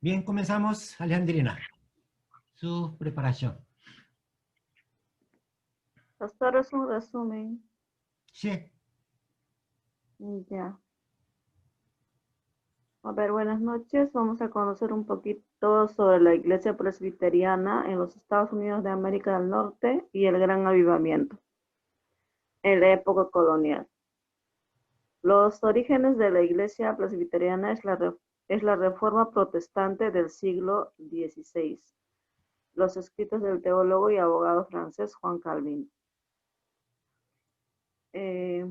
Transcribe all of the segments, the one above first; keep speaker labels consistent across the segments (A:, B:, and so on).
A: Bien, comenzamos, Alejandrina. Su preparación.
B: Pastor, es un resumen.
A: Sí,
B: Ya. A ver, buenas noches. Vamos a conocer un poquito sobre la Iglesia Presbiteriana en los Estados Unidos de América del Norte y el Gran Avivamiento en la época colonial. Los orígenes de la Iglesia Presbiteriana es la Reforma Protestante del siglo XVI. Los escritos del teólogo y abogado francés Juan Calvin. Eh,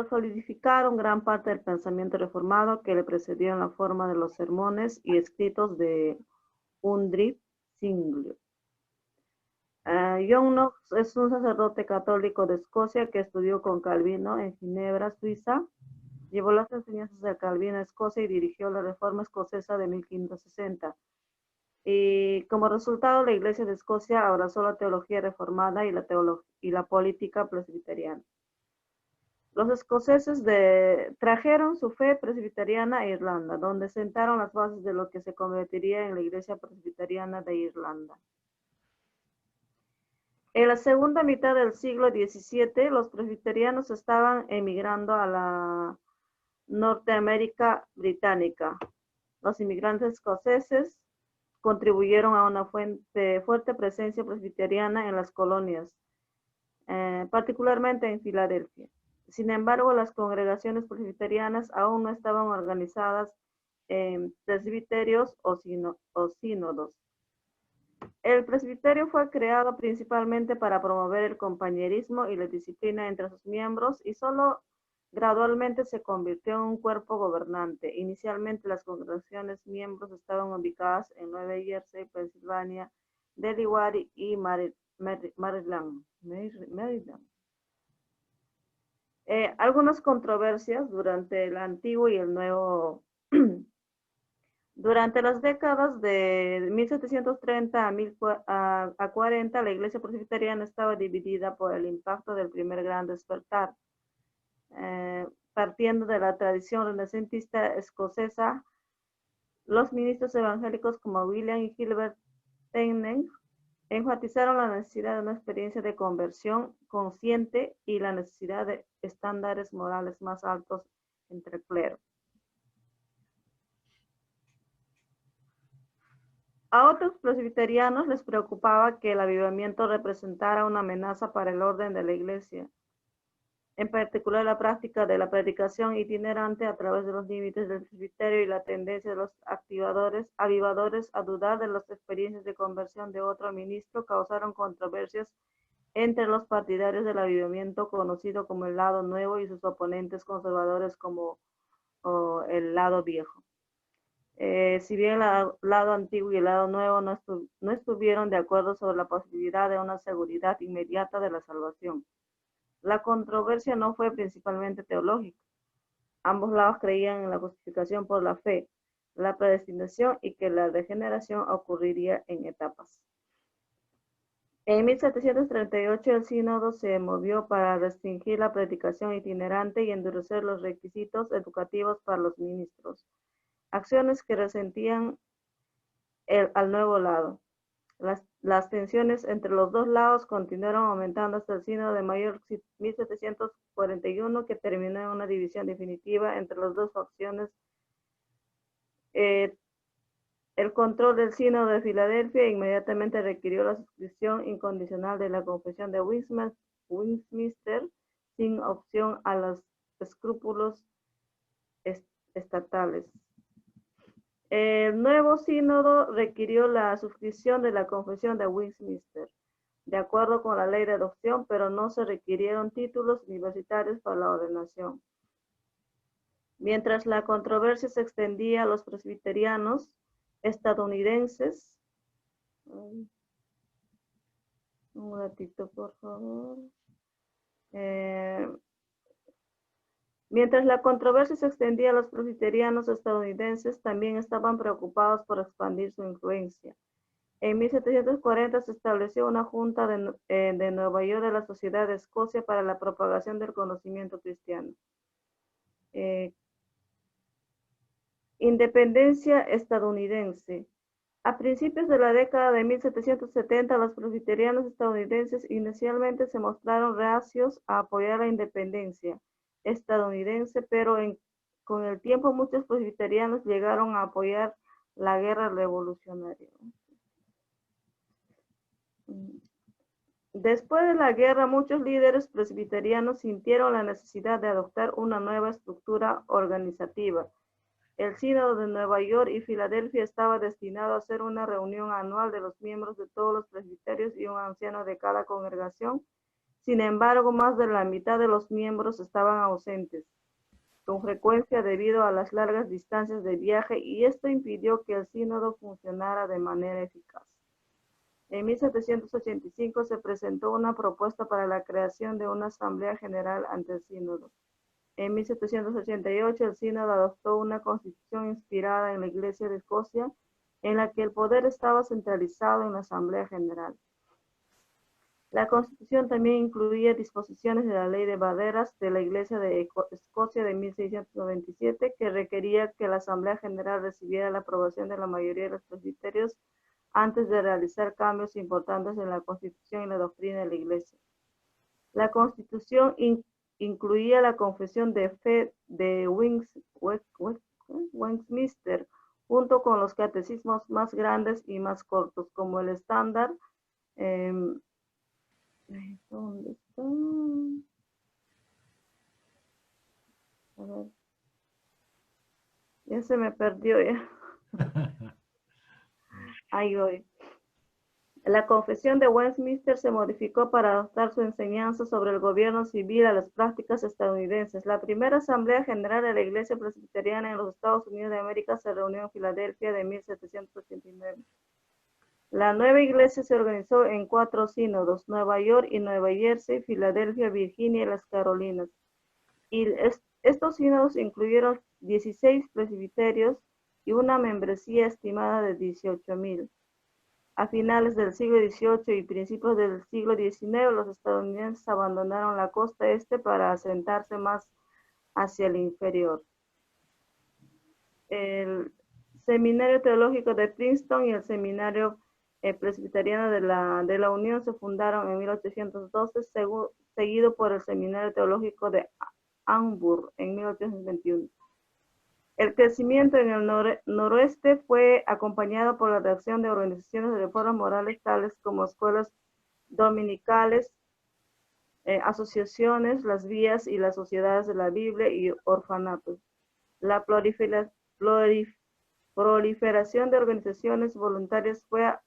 B: Solidificaron gran parte del pensamiento reformado que le precedió en la forma de los sermones y escritos de Undrip Zwingli. John Knox es un sacerdote católico de Escocia que estudió con Calvino en Ginebra, Suiza. Llevó las enseñanzas de Calvino a Escocia y dirigió la Reforma Escocesa de 1560. Y como resultado, la Iglesia de Escocia abrazó la teología reformada y la política presbiteriana. Los escoceses trajeron su fe presbiteriana a Irlanda, donde sentaron las bases de lo que se convertiría en la Iglesia Presbiteriana de Irlanda. En la segunda mitad del siglo XVII, los presbiterianos estaban emigrando a la Norteamérica británica. Los inmigrantes escoceses contribuyeron a una fuerte presencia presbiteriana en las colonias, particularmente en Filadelfia. Sin embargo, las congregaciones presbiterianas aún no estaban organizadas en presbiterios o sínodos. El presbiterio fue creado principalmente para promover el compañerismo y la disciplina entre sus miembros y solo gradualmente se convirtió en un cuerpo gobernante. Inicialmente las congregaciones miembros estaban ubicadas en Nueva Jersey, Pensilvania, Delaware y Maryland. Algunas controversias durante el Antiguo y el Nuevo. Durante las décadas de 1730 a 40, la Iglesia Presbiteriana estaba dividida por el impacto del primer gran despertar. Partiendo de la tradición renacentista escocesa, los ministros evangélicos como William y Gilbert Tennent enfatizaron la necesidad de una experiencia de conversión consciente y la necesidad de estándares morales más altos entre el clero. A otros presbiterianos les preocupaba que el avivamiento representara una amenaza para el orden de la Iglesia, en particular la práctica de la predicación itinerante a través de los límites del presbiterio y la tendencia de los avivadores a dudar de las experiencias de conversión de otro ministro causaron controversias entre los partidarios del avivamiento conocido como el lado nuevo y sus oponentes conservadores como el lado viejo. Si bien el lado antiguo y el lado nuevo no estuvieron de acuerdo sobre la posibilidad de una seguridad inmediata de la salvación. La controversia no fue principalmente teológica. Ambos lados creían en la justificación por la fe, la predestinación y que la regeneración ocurriría en etapas. En 1738 el sínodo se movió para restringir la predicación itinerante y endurecer los requisitos educativos para los ministros, acciones que resentían al nuevo lado. Las tensiones entre los dos lados continuaron aumentando hasta el sínodo de mayo 1741, que terminó en una división definitiva entre las dos facciones. El control del sínodo de Filadelfia inmediatamente requirió la suscripción incondicional de la Confesión de Westminster, sin opción a los escrúpulos estatales. El nuevo sínodo requirió la suscripción de la Confesión de Westminster, de acuerdo con la ley de adopción, pero no se requirieron títulos universitarios para la ordenación. Mientras la controversia se extendía a los presbiterianos estadounidenses, un ratito por favor. Mientras la controversia se extendía a los presbiterianos estadounidenses, también estaban preocupados por expandir su influencia. En 1740 se estableció una junta de Nueva York de la Sociedad de Escocia para la propagación del conocimiento cristiano. Independencia estadounidense. A principios de la década de 1770, los presbiterianos estadounidenses inicialmente se mostraron reacios a apoyar la independencia estadounidense, pero con el tiempo muchos presbiterianos llegaron a apoyar la guerra revolucionaria. Después de la guerra, muchos líderes presbiterianos sintieron la necesidad de adoptar una nueva estructura organizativa. El Sínodo de Nueva York y Filadelfia estaba destinado a ser una reunión anual de los miembros de todos los presbiterios y un anciano de cada congregación. Sin embargo, más de la mitad de los miembros estaban ausentes, con frecuencia debido a las largas distancias de viaje, y esto impidió que el sínodo funcionara de manera eficaz. En 1785 se presentó una propuesta para la creación de una asamblea general ante el sínodo. En 1788 el sínodo adoptó una constitución inspirada en la Iglesia de Escocia, en la que el poder estaba centralizado en la Asamblea General. La constitución también incluía disposiciones de la Ley de Banderas de la Iglesia de Escocia de 1697, que requería que la Asamblea General recibiera la aprobación de la mayoría de los presbiterios antes de realizar cambios importantes en la Constitución y la doctrina de la Iglesia. La Constitución incluía la Confesión de Fe de Westminster, junto con los catecismos más grandes y más cortos, como el estándar. ¿Dónde está? A ver. Ya se me perdió ya. Ahí voy. La Confesión de Westminster se modificó para adaptar su enseñanza sobre el gobierno civil a las prácticas estadounidenses. La primera Asamblea General de la Iglesia Presbiteriana en los Estados Unidos de América se reunió en Filadelfia de 1789. La nueva iglesia se organizó en 4 sínodos: Nueva York y Nueva Jersey, Filadelfia, Virginia y las Carolinas. Y estos sínodos incluyeron 16 presbiterios y una membresía estimada de 18,000. A finales del siglo XVIII y principios del siglo XIX, los estadounidenses abandonaron la costa este para asentarse más hacia el inferior. El Seminario Teológico de Princeton y el Seminario Presbiteriano de la Unión se fundaron en 1812, seguido por el Seminario Teológico de Auburn en 1821. El crecimiento en el noroeste fue acompañado por la reacción de organizaciones de reformas morales tales como escuelas dominicales, asociaciones, las vías y las sociedades de la Biblia y orfanatos. La proliferación de organizaciones voluntarias fue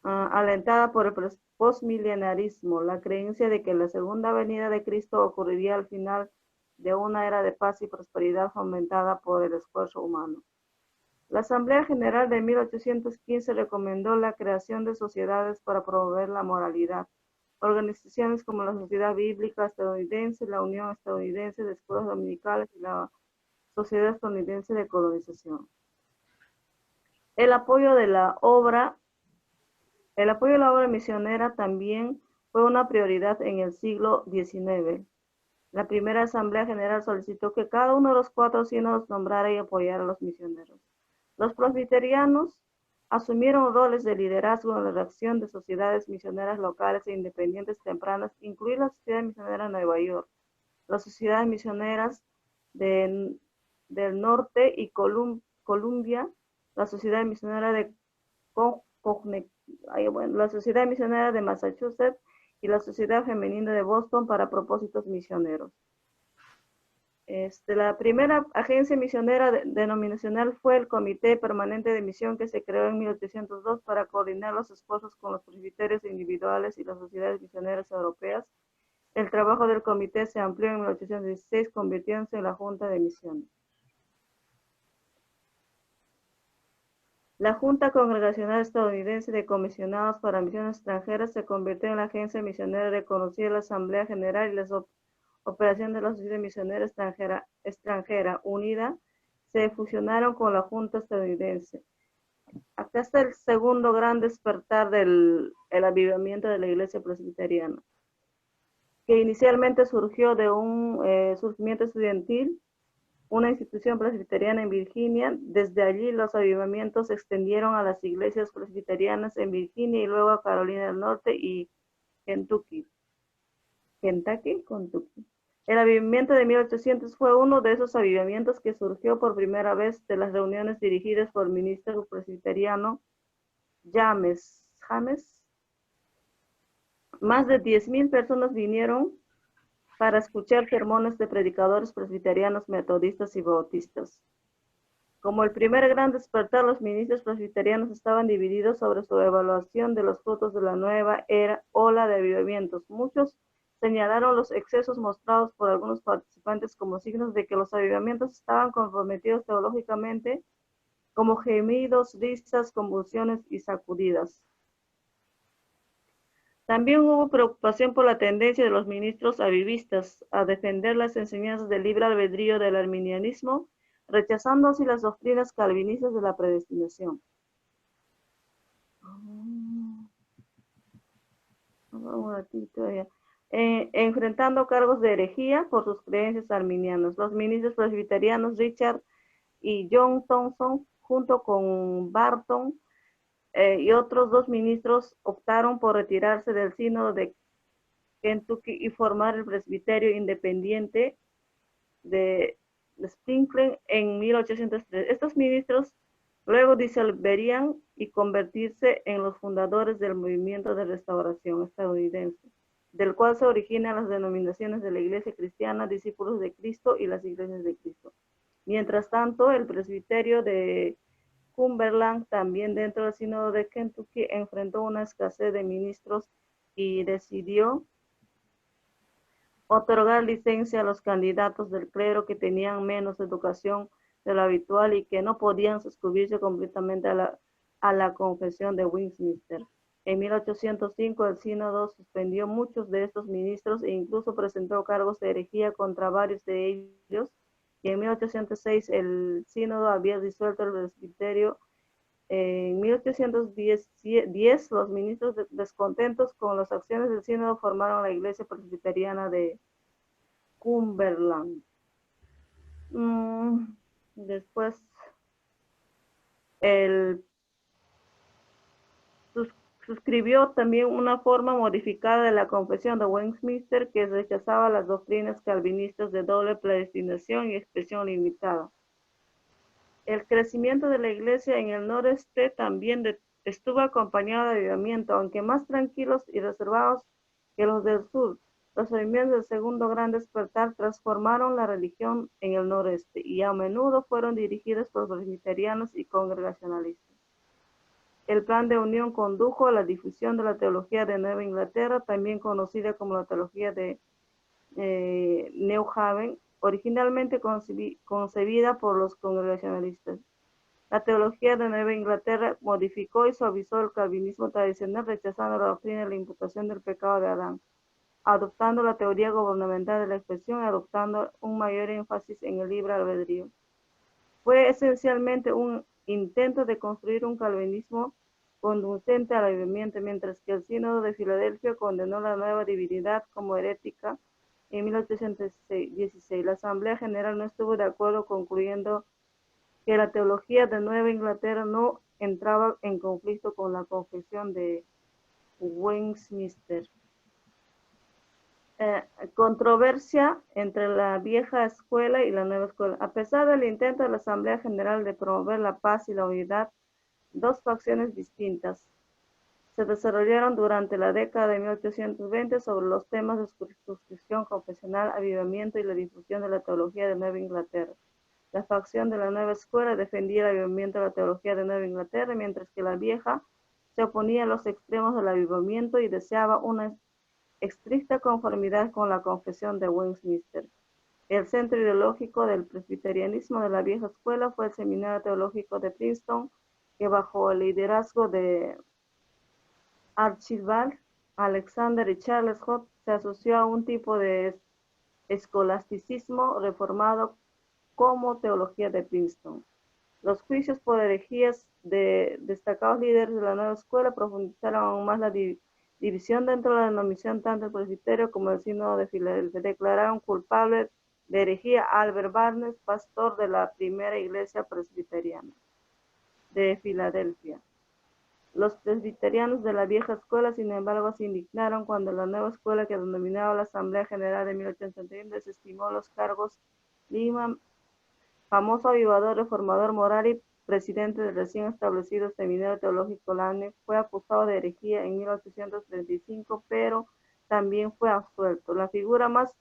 B: alentada por el postmilenarismo, la creencia de que la segunda venida de Cristo ocurriría al final de una era de paz y prosperidad fomentada por el esfuerzo humano. La Asamblea General de 1815 recomendó la creación de sociedades para promover la moralidad. Organizaciones como la Sociedad Bíblica Estadounidense, la Unión Estadounidense de Escuelas Dominicales y la Sociedad Estadounidense de Colonización. El apoyo de la obra misionera también fue una prioridad en el siglo XIX. La primera Asamblea General solicitó que cada uno de los 4 sínodos nombrara y apoyara a los misioneros. Los presbiterianos asumieron roles de liderazgo en la redacción de sociedades misioneras locales e independientes tempranas, incluida la Sociedad Misionera de Nueva York, las sociedades misioneras del Norte y Columbia, la Sociedad Misionera de la Sociedad Misionera de Massachusetts y la Sociedad Femenina de Boston para propósitos misioneros. La primera agencia misionera denominacional fue el Comité Permanente de Misión, que se creó en 1802 para coordinar los esfuerzos con los presbiterios individuales y las sociedades misioneras europeas. El trabajo del comité se amplió en 1816, convirtiéndose en la Junta de Misiones. La Junta Congregacional Estadounidense de Comisionados para Misiones Extranjeras se convirtió en la agencia misionera reconocida de la Asamblea General, y las operaciones de la Sociedad Misionera Extranjera Unida se fusionaron con la Junta Estadounidense. Acá está el segundo gran despertar del avivamiento de la Iglesia Presbiteriana, que inicialmente surgió de un surgimiento estudiantil una institución presbiteriana en Virginia. Desde allí los avivamientos se extendieron a las iglesias presbiterianas en Virginia y luego a Carolina del Norte y Kentucky. Kentucky. El avivamiento de 1800 fue uno de esos avivamientos que surgió por primera vez de las reuniones dirigidas por el ministro presbiteriano James. Más de 10,000 personas vinieron para escuchar sermones de predicadores presbiterianos, metodistas y bautistas. Como el primer gran despertar, los ministros presbiterianos estaban divididos sobre su evaluación de los frutos de la nueva ola de avivamientos. Muchos señalaron los excesos mostrados por algunos participantes como signos de que los avivamientos estaban comprometidos teológicamente, como gemidos, risas, convulsiones y sacudidas. También hubo preocupación por la tendencia de los ministros avivistas a defender las enseñanzas del libre albedrío del arminianismo, rechazando así las doctrinas calvinistas de la predestinación. Enfrentando cargos de herejía por sus creencias arminianas. Los ministros presbiterianos Richard y John Thompson, junto con Barton y otros 2 ministros, optaron por retirarse del sínodo de Kentucky y formar el presbiterio independiente de Springfield en 1803. Estos ministros luego disolverían y convertirse en los fundadores del movimiento de restauración estadounidense, del cual se originan las denominaciones de la Iglesia Cristiana, Discípulos de Cristo y las Iglesias de Cristo. Mientras tanto, el presbiterio de Cumberland, también dentro del sínodo de Kentucky, enfrentó una escasez de ministros y decidió otorgar licencia a los candidatos del clero que tenían menos educación de lo habitual y que no podían suscribirse completamente a la confesión de Westminster. En 1805 el sínodo suspendió muchos de estos ministros e incluso presentó cargos de herejía contra varios de ellos, y en 1806 el sínodo había disuelto el presbiterio. En 1810 los ministros descontentos con las acciones del sínodo formaron la iglesia presbiteriana de Cumberland. Después suscribió también una forma modificada de la confesión de Westminster que rechazaba las doctrinas calvinistas de doble predestinación y expresión limitada. El crecimiento de la iglesia en el noreste también estuvo acompañado de avivamiento, aunque más tranquilos y reservados que los del sur. Los avivamientos del segundo gran despertar transformaron la religión en el noreste y a menudo fueron dirigidos por presbiterianos y congregacionalistas. El plan de unión condujo a la difusión de la teología de Nueva Inglaterra, también conocida como la teología de New Haven, originalmente concebida por los congregacionalistas. La teología de Nueva Inglaterra modificó y suavizó el calvinismo tradicional, rechazando la doctrina de la imputación del pecado de Adán, adoptando la teoría gubernamental de la expresión y adoptando un mayor énfasis en el libre albedrío. Fue esencialmente un intento de construir un calvinismo conducente al avivamiento, mientras que el sínodo de Filadelfia condenó la nueva divinidad como herética. En 1816, la Asamblea General no estuvo de acuerdo, concluyendo que la teología de Nueva Inglaterra no entraba en conflicto con la confesión de Westminster. Controversia entre la vieja escuela y la nueva escuela. A pesar del intento de la Asamblea General de promover la paz y la unidad, 2 facciones distintas se desarrollaron durante la década de 1820 sobre los temas de suscripción confesional, avivamiento y la difusión de la teología de Nueva Inglaterra. La facción de la nueva escuela defendía el avivamiento de la teología de Nueva Inglaterra, mientras que la vieja se oponía a los extremos del avivamiento y deseaba una estricta conformidad con la confesión de Westminster. El centro ideológico del presbiterianismo de la vieja escuela fue el Seminario Teológico de Princeton, que bajo el liderazgo de Archibald Alexander y Charles Hodge se asoció a un tipo de escolasticismo reformado como teología de Princeton. Los juicios por herejías de destacados líderes de la nueva escuela profundizaron aún más la división dentro de la denominación. Tanto el presbiterio como el sínodo de Filadelfia declararon culpable Dirigía Albert Barnes, pastor de la primera iglesia presbiteriana de Filadelfia. Los presbiterianos de la vieja escuela, sin embargo, se indignaron cuando la nueva escuela que denominaba la Asamblea General de 1831 desestimó los cargos. Lehman, famoso avivador, reformador moral y presidente del recién establecido Seminario Teológico Lane, fue acusado de herejía en 1835, pero también fue absuelto. La figura más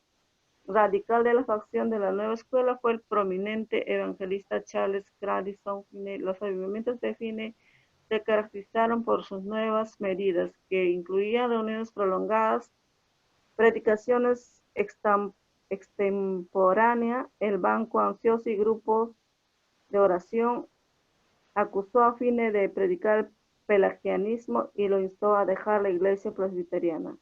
B: radical de la facción de la nueva escuela fue el prominente evangelista Charles Grandison Finney. Los avivamientos de Finney se caracterizaron por sus nuevas medidas, que incluían reuniones prolongadas, predicaciones extemporáneas, el banco ansioso y grupos de oración. Acusó a Finney de predicar el pelagianismo y lo instó a dejar la iglesia presbiteriana.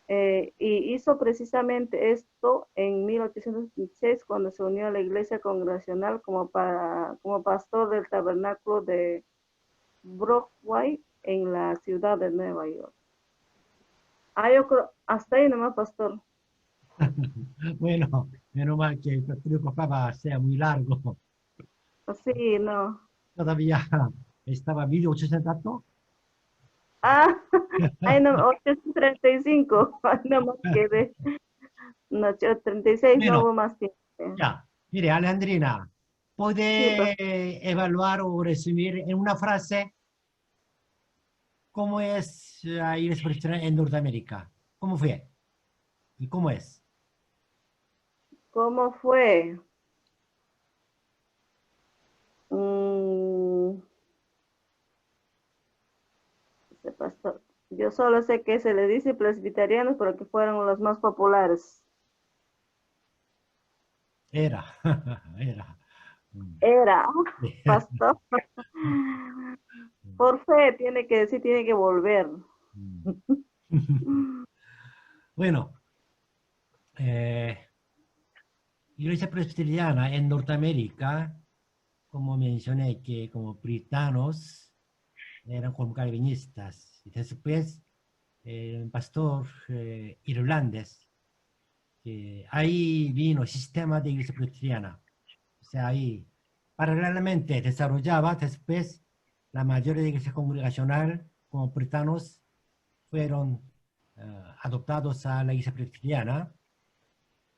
B: Y hizo precisamente esto en 1826 cuando se unió a la iglesia congregacional como pastor del tabernáculo de Broadway en la ciudad de Nueva York. Yo creo, hasta ahí nomás, pastor.
A: Bueno, menos mal que el preocupaba sea muy largo.
B: Sí, no.
A: Todavía estaba vivo 80 tanto.
B: Ahí no, 835, no más quedé. No, 836 no
A: Bueno,
B: hubo más tiempo.
A: ya. Mire, Alejandrina,
B: Sí,
A: ¿puede evaluar o resumir en una frase cómo es la iglesia presbiteriana en Norteamérica? ¿Cómo fue? ¿Y cómo es?
B: ¿cómo fue? Mm, pastor. Yo solo sé que se le dice presbiterianos, pero que fueron los más populares.
A: Era, era.
B: Era, pastor. Por fe, tiene que decir, tiene que volver.
A: Bueno, eh, iglesia presbiteriana en Norteamérica, como mencioné, que como britanos eran como calvinistas. Y después, un pastor irlandés, que ahí vino el sistema de iglesia presbiteriana. O sea, ahí paralelamente desarrollaba después la mayoría de iglesia congregacional como britanos fueron adoptados a la iglesia presbiteriana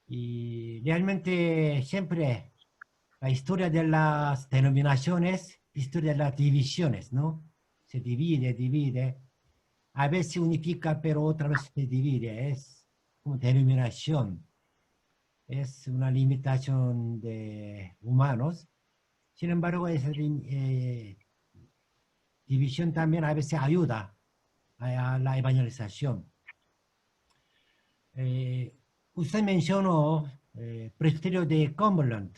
A: y realmente siempre la historia de las denominaciones, historia de las divisiones, ¿no? Se divide, divide, a veces se unifica, pero otra vez se divide, es como denominación, es una limitación de humanos. Sin embargo, esa división también a veces ayuda a la evangelización. Usted mencionó presbiterio de Cumberland,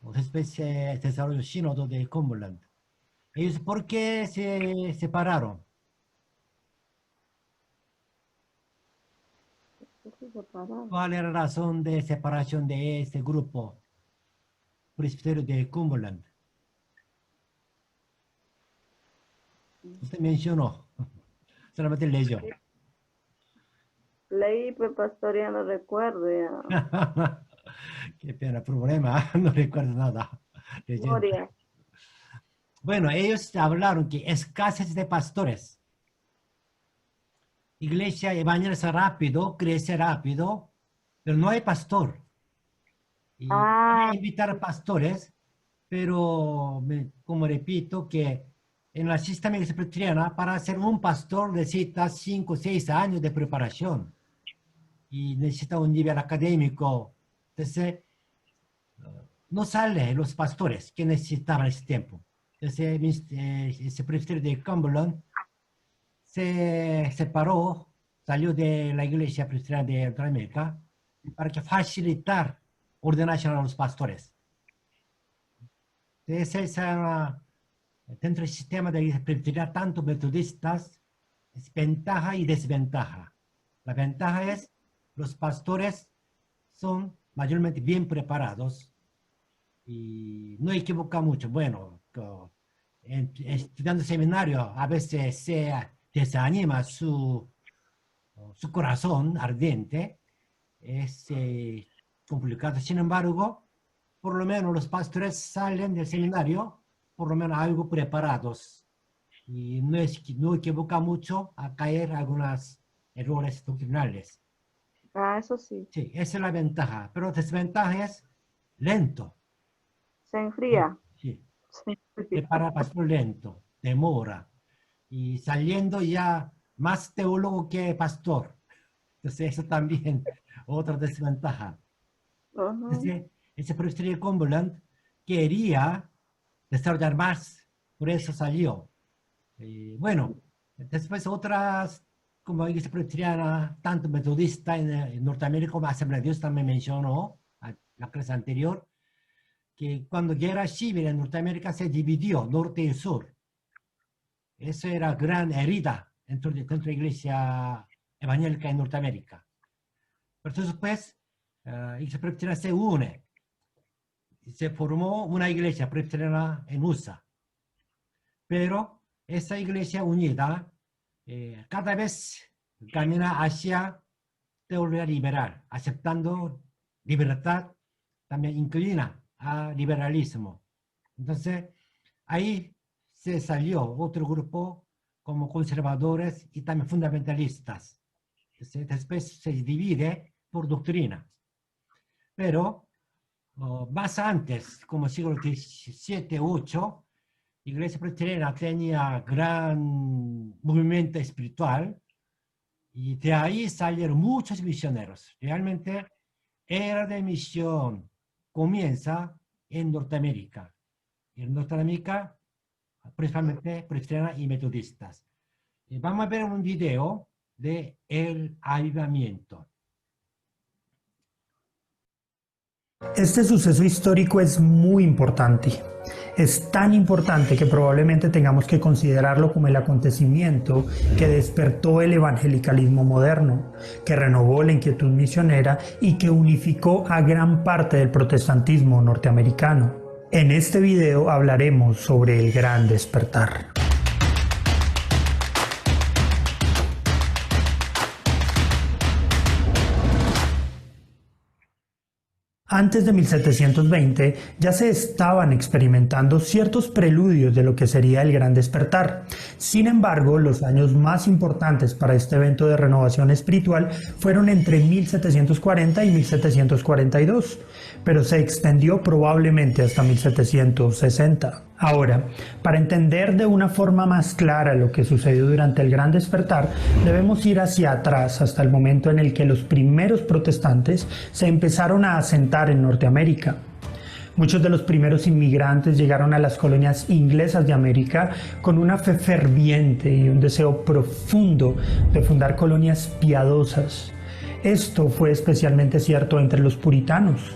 A: o después se desarrolló el sínodo de Cumberland. ¿Ellos por qué se separaron? ¿Cuál era la razón de separación de este grupo presbiterio de Cumberland? Usted mencionó, solamente leyó.
B: Leí, pues, pastor, ya no recuerdo ya.
A: Qué pena, problema, no recuerdo nada. Leyendo.
B: Memoria.
A: Bueno, ellos hablaron que escasez de pastores. Iglesia evangeliza rápido, crece rápido, pero no hay pastor. Y
B: Ah,
A: quería invitar pastores, pero como repito, que en la sistema presbiteriana, para ser un pastor necesitas 5 o 6 años de preparación y necesita un nivel académico. Entonces, no salen los pastores que necesitaban ese tiempo. Entonces, ese presbiterio de Cumberland se separó, salió de la iglesia presbiteriana de Norteamérica para que facilitar ordenación a los pastores. Entonces, dentro del sistema de iglesia presbiteriana, tanto metodistas, es ventaja y desventaja. La ventaja es los pastores son mayormente bien preparados y no equivoca mucho. Bueno, estudiando seminario a veces se desanima su corazón ardiente, es complicado. Sin embargo, por lo menos los pastores salen del seminario, por lo menos algo preparados. Y no equivoca mucho a caer algunos errores doctrinales.
B: Ah, eso sí.
A: Sí, esa es la ventaja. Pero desventaja es lento.
B: Se enfría.
A: Sí,
B: Se enfría.
A: prepara pastor lento, demora. Y saliendo ya más teólogo que pastor. Entonces, eso también, otra desventaja.
B: Ujú.
A: Ese presbiterio Cumberland quería desarrollar más, por eso salió. Bueno, después otras, como iglesia presbiteriana, tanto metodista en Norteamérica como Asamblea de Dios también mencionó a la clase anterior, que cuando guerra civil en Norteamérica se dividió norte y sur. Eso era gran herida dentro de la iglesia evangélica en Norteamérica. Pero entonces, pues, la iglesia presbiteriana se une. Se formó una iglesia presbiteriana en USA. Pero esa iglesia unida cada vez camina hacia teología liberal, aceptando libertad, también inclina a liberalismo. Entonces, ahí se salió otro grupo como conservadores y también fundamentalistas. Después se divide por doctrina. Pero más antes, como siglo XVII, VIII, la iglesia presbiteriana tenía gran movimiento espiritual y de ahí salieron muchos misioneros. Realmente, era de misión comienza en Norteamérica. En Norteamérica, principalmente presbiteriana y metodistas. Vamos a ver un video de el avivamiento.
C: Este suceso histórico es muy importante. Es tan importante que probablemente tengamos que considerarlo como el acontecimiento que despertó el evangelicalismo moderno, que renovó la inquietud misionera y que unificó a gran parte del protestantismo norteamericano. En este video hablaremos sobre el Gran Despertar. Antes de 1720 ya se estaban experimentando ciertos preludios de lo que sería el Gran Despertar. Sin embargo, los años más importantes para este evento de renovación espiritual fueron entre 1740 y 1742, pero se extendió probablemente hasta 1760. Ahora, para entender de una forma más clara lo que sucedió durante el Gran Despertar, debemos ir hacia atrás hasta el momento en el que los primeros protestantes se empezaron a asentar en Norteamérica. Muchos de los primeros inmigrantes llegaron a las colonias inglesas de América con una fe ferviente y un deseo profundo de fundar colonias piadosas. Esto fue especialmente cierto entre los puritanos.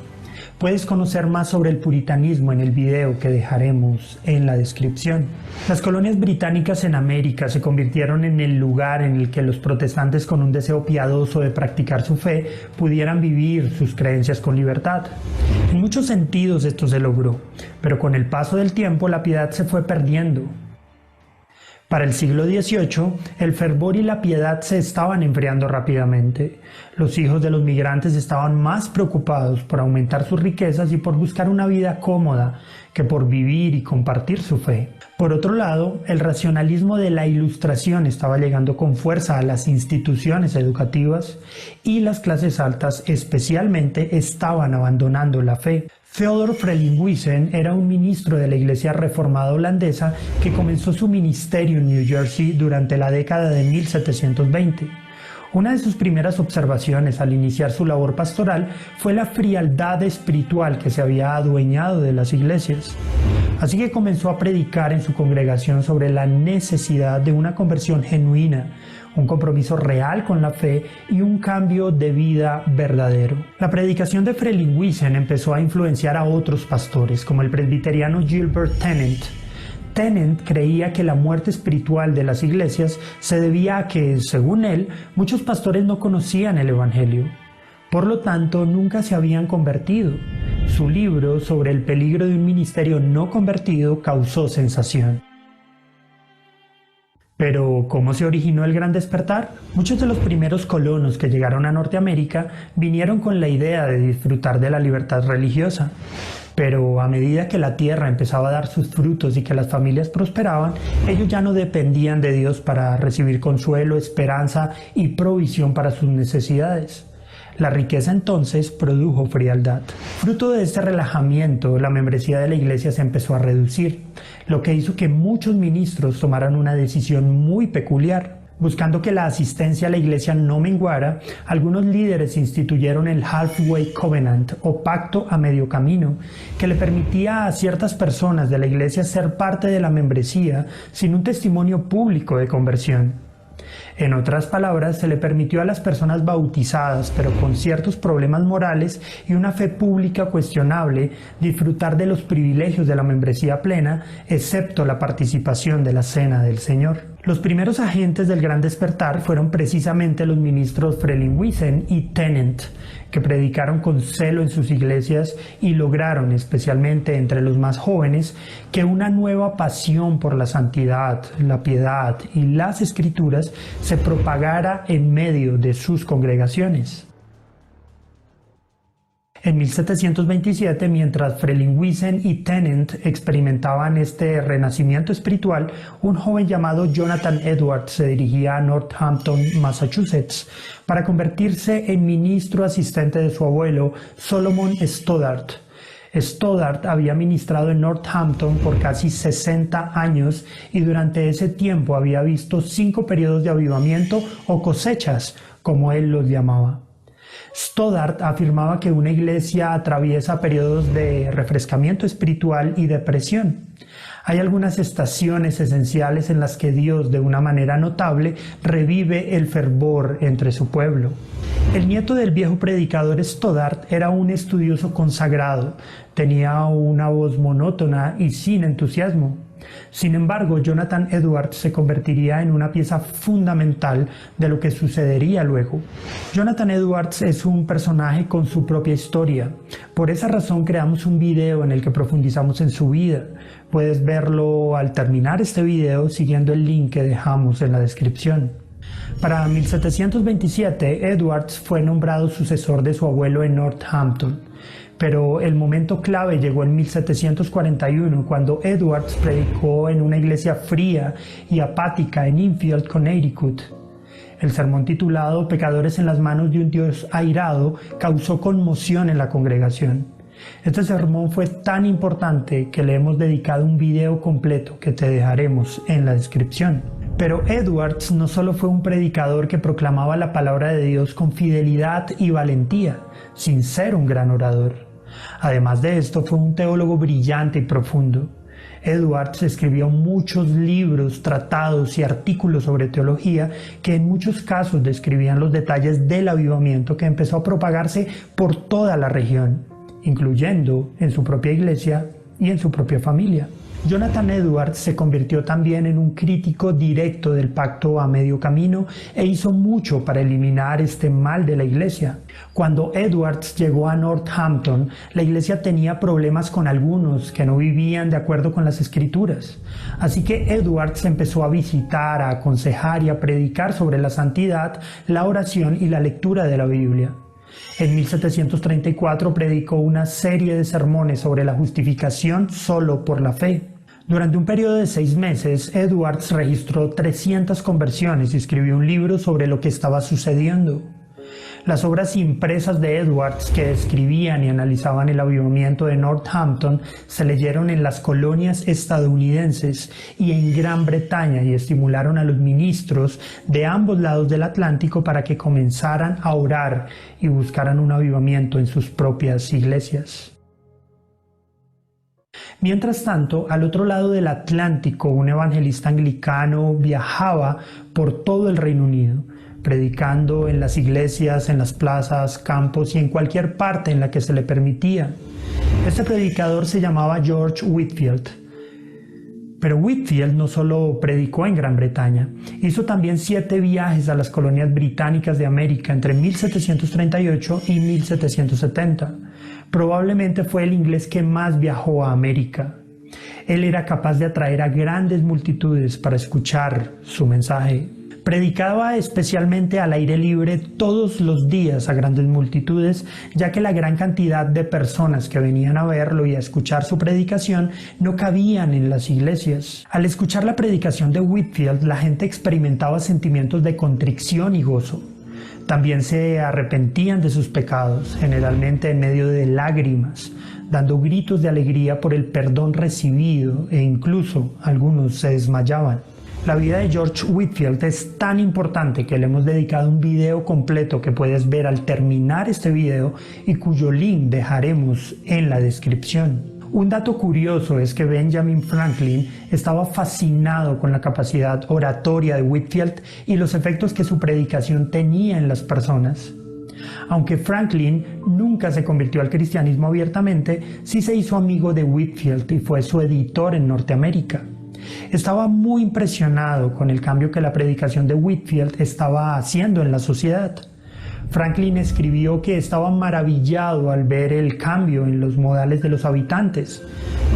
C: Puedes conocer más sobre el puritanismo en el video que dejaremos en la descripción. Las colonias británicas en América se convirtieron en el lugar en el que los protestantes con un deseo piadoso de practicar su fe pudieran vivir sus creencias con libertad. En muchos sentidos esto se logró, pero con el paso del tiempo la piedad se fue perdiendo. Para el siglo XVIII, el fervor y la piedad se estaban enfriando rápidamente. Los hijos de los migrantes estaban más preocupados por aumentar sus riquezas y por buscar una vida cómoda que por vivir y compartir su fe. Por otro lado, el racionalismo de la Ilustración estaba llegando con fuerza a las instituciones educativas y las clases altas especialmente estaban abandonando la fe. Theodor Frelinghuysen era un ministro de la Iglesia Reformada holandesa que comenzó su ministerio en New Jersey durante la década de 1720. Una de sus primeras observaciones al iniciar su labor pastoral fue la frialdad espiritual que se había adueñado de las iglesias. Así que comenzó a predicar en su congregación sobre la necesidad de una conversión genuina, un compromiso real con la fe y un cambio de vida verdadero. La predicación de Frelinghuysen empezó a influenciar a otros pastores, como el presbiteriano Gilbert Tennent. Tennent creía que la muerte espiritual de las iglesias se debía a que, según él, muchos pastores no conocían el Evangelio. Por lo tanto, nunca se habían convertido. Su libro sobre el peligro de un ministerio no convertido causó sensación. Pero, ¿cómo se originó el Gran Despertar? Muchos de los primeros colonos que llegaron a Norteamérica vinieron con la idea de disfrutar de la libertad religiosa. Pero a medida que la tierra empezaba a dar sus frutos y que las familias prosperaban, ellos ya no dependían de Dios para recibir consuelo, esperanza y provisión para sus necesidades. La riqueza entonces produjo frialdad. Fruto de este relajamiento, la membresía de la iglesia se empezó a reducir, lo que hizo que muchos ministros tomaran una decisión muy peculiar. Buscando que la asistencia a la iglesia no menguara, algunos líderes instituyeron el Halfway Covenant, o pacto a medio camino, que le permitía a ciertas personas de la iglesia ser parte de la membresía sin un testimonio público de conversión. En otras palabras, se le permitió a las personas bautizadas, pero con ciertos problemas morales y una fe pública cuestionable, disfrutar de los privilegios de la membresía plena, excepto la participación de la Cena del Señor. Los primeros agentes del Gran Despertar fueron precisamente los ministros Frelinghuysen y Tennant, que predicaron con celo en sus iglesias y lograron, especialmente entre los más jóvenes, que una nueva pasión por la santidad, la piedad y las escrituras se propagara en medio de sus congregaciones. En 1727, mientras Frelinghuysen y Tennant experimentaban este renacimiento espiritual, un joven llamado Jonathan Edwards se dirigía a Northampton, Massachusetts, para convertirse en ministro asistente de su abuelo, Solomon Stoddard. Stoddard había ministrado en Northampton por casi 60 años y durante ese tiempo había visto 5 periodos de avivamiento o cosechas, como él los llamaba. Stoddard afirmaba que una iglesia atraviesa periodos de refrescamiento espiritual y depresión. Hay algunas estaciones esenciales en las que Dios, de una manera notable, revive el fervor entre su pueblo. El nieto del viejo predicador Stoddard era un estudioso consagrado, tenía una voz monótona y sin entusiasmo. Sin embargo, Jonathan Edwards se convertiría en una pieza fundamental de lo que sucedería luego. Jonathan Edwards es un personaje con su propia historia. Por esa razón creamos un video en el que profundizamos en su vida. Puedes verlo al terminar este video siguiendo el link que dejamos en la descripción. Para 1727, Edwards fue nombrado sucesor de su abuelo en Northampton. Pero el momento clave llegó en 1741, cuando Edwards predicó en una iglesia fría y apática en Enfield, Connecticut. El sermón titulado Pecadores en las manos de un Dios airado causó conmoción en la congregación. Este sermón fue tan importante que le hemos dedicado un video completo que te dejaremos en la descripción. Pero Edwards no solo fue un predicador que proclamaba la palabra de Dios con fidelidad y valentía, sin ser un gran orador. Además de esto, fue un teólogo brillante y profundo. Edwards escribió muchos libros, tratados y artículos sobre teología que en muchos casos describían los detalles del avivamiento que empezó a propagarse por toda la región, incluyendo en su propia iglesia y en su propia familia. Jonathan Edwards se convirtió también en un crítico directo del pacto a medio camino e hizo mucho para eliminar este mal de la iglesia. Cuando Edwards llegó a Northampton, la iglesia tenía problemas con algunos que no vivían de acuerdo con las escrituras. Así que Edwards empezó a visitar, a aconsejar y a predicar sobre la santidad, la oración y la lectura de la Biblia. En 1734 predicó una serie de sermones sobre la justificación solo por la fe. Durante un periodo de 6 meses, Edwards registró 300 conversiones y escribió un libro sobre lo que estaba sucediendo. Las obras impresas de Edwards que describían y analizaban el avivamiento de Northampton se leyeron en las colonias estadounidenses y en Gran Bretaña y estimularon a los ministros de ambos lados del Atlántico para que comenzaran a orar y buscaran un avivamiento en sus propias iglesias. Mientras tanto, al otro lado del Atlántico, un evangelista anglicano viajaba por todo el Reino Unido, predicando en las iglesias, en las plazas, campos y en cualquier parte en la que se le permitía. Este predicador se llamaba George Whitefield. Pero Whitefield no solo predicó en Gran Bretaña, hizo también 7 viajes a las colonias británicas de América entre 1738 y 1770. Probablemente fue el inglés que más viajó a América. Él era capaz de atraer a grandes multitudes para escuchar su mensaje. Predicaba especialmente al aire libre todos los días a grandes multitudes, ya que la gran cantidad de personas que venían a verlo y a escuchar su predicación no cabían en las iglesias. Al escuchar la predicación de Whitefield, la gente experimentaba sentimientos de contrición y gozo. También se arrepentían de sus pecados, generalmente en medio de lágrimas, dando gritos de alegría por el perdón recibido, e incluso algunos se desmayaban. La vida de George Whitefield es tan importante que le hemos dedicado un video completo que puedes ver al terminar este video y cuyo link dejaremos en la descripción. Un dato curioso es que Benjamin Franklin estaba fascinado con la capacidad oratoria de Whitefield y los efectos que su predicación tenía en las personas. Aunque Franklin nunca se convirtió al cristianismo abiertamente, sí se hizo amigo de Whitefield y fue su editor en Norteamérica. Estaba muy impresionado con el cambio que la predicación de Whitefield estaba haciendo en la sociedad. Franklin escribió que estaba maravillado al ver el cambio en los modales de los habitantes.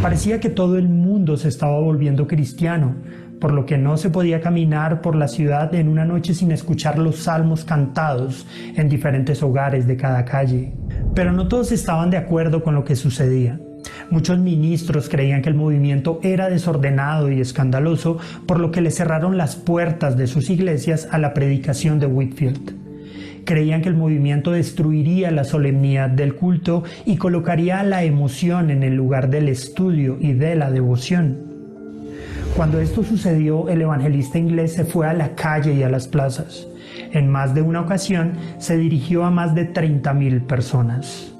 C: Parecía que todo el mundo se estaba volviendo cristiano, por lo que no se podía caminar por la ciudad en una noche sin escuchar los salmos cantados en diferentes hogares de cada calle. Pero no todos estaban de acuerdo con lo que sucedía. Muchos ministros creían que el movimiento era desordenado y escandaloso, por lo que le cerraron las puertas de sus iglesias a la predicación de Whitefield. Creían que el movimiento destruiría la solemnidad del culto y colocaría la emoción en el lugar del estudio y de la devoción. Cuando esto sucedió, el evangelista inglés se fue a la calle y a las plazas. En más de una ocasión, se dirigió a más de 30,000 personas.